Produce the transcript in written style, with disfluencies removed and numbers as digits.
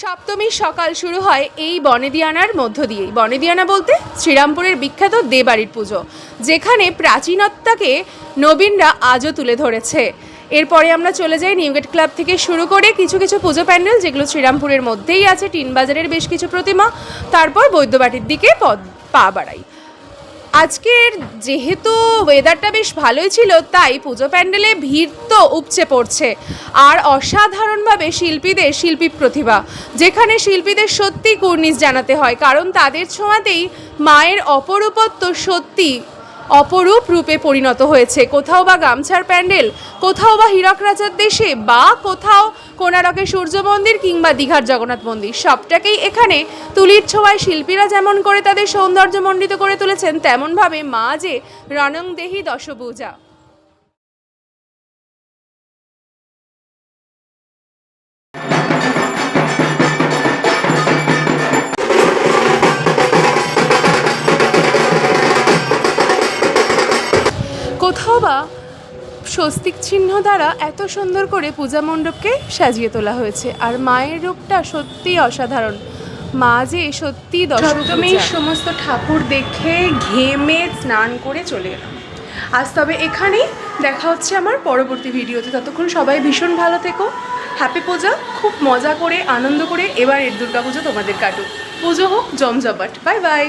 সপ্তমীর সকাল শুরু হয় এই বনেদিয়ানার মধ্য দিয়েই। বনেদিয়ানা বলতে শ্রীরামপুরের বিখ্যাত দেবাড়ির পুজো, যেখানে প্রাচীনত্বকে নবীনরা আজও তুলে ধরেছে। এরপরে আমরা চলে যাই নিউ গেট ক্লাব থেকে শুরু করে কিছু কিছু পুজো প্যান্ডেল, যেগুলো শ্রীরামপুরের মধ্যেই আছে, টিন বাজারের বেশ কিছু প্রতিমা, তারপর বৈদ্যবাটির দিকে পা বাড়াই। আজকের যেহেতু ওয়েদারটা বেশ ভালোই ছিল, তাই পুজো প্যান্ডেলে ভিড় তো উপচে পড়ছে। আর অসাধারণভাবে শিল্পীদের শিল্পী প্রতিভা, যেখানে শিল্পীদের সত্যি কুর্নিশ জানাতে হয়, কারণ তাদের ছোঁয়াতেই মায়ের অপরূপত্ব সত্যি অপরূপ রূপে পরিণত হয়েছে। কোথাও বা গামছার প্যান্ডেল, কোথাও বা হীরক রাজার দেশে, বা কোথাও কোণারকের সূর্য মন্দির কিংবা দীঘার জগন্নাথ মন্দির, সবটাকেই এখানে তুলির ছোঁয়ায় শিল্পীরা যেমন করে তাদের সৌন্দর্য মণ্ডিত করে তুলেছেন, তেমনভাবে মা যে রণং দেহি দশভুজা। কোথাও বা স্বস্তিক চিহ্ন দ্বারা এত সুন্দর করে পূজা মণ্ডপকে সাজিয়ে তোলা হয়েছে। আর মায়ের রূপটা সত্যি অসাধারণ। মা যে সত্যি দশমীর সমস্ত ঠাকুর দেখে ঘেমে স্নান করে চলে এলাম। আজ তবে এখানেই, দেখা হচ্ছে আমার পরবর্তী ভিডিওতে। ততক্ষণ সবাই ভীষণ ভালো থেকো, হ্যাপি পূজা, খুব মজা করে আনন্দ করে এবার এর দুর্গাপুজো তোমাদের কাটুক। পুজো হোক জমজমাট। Bye bye.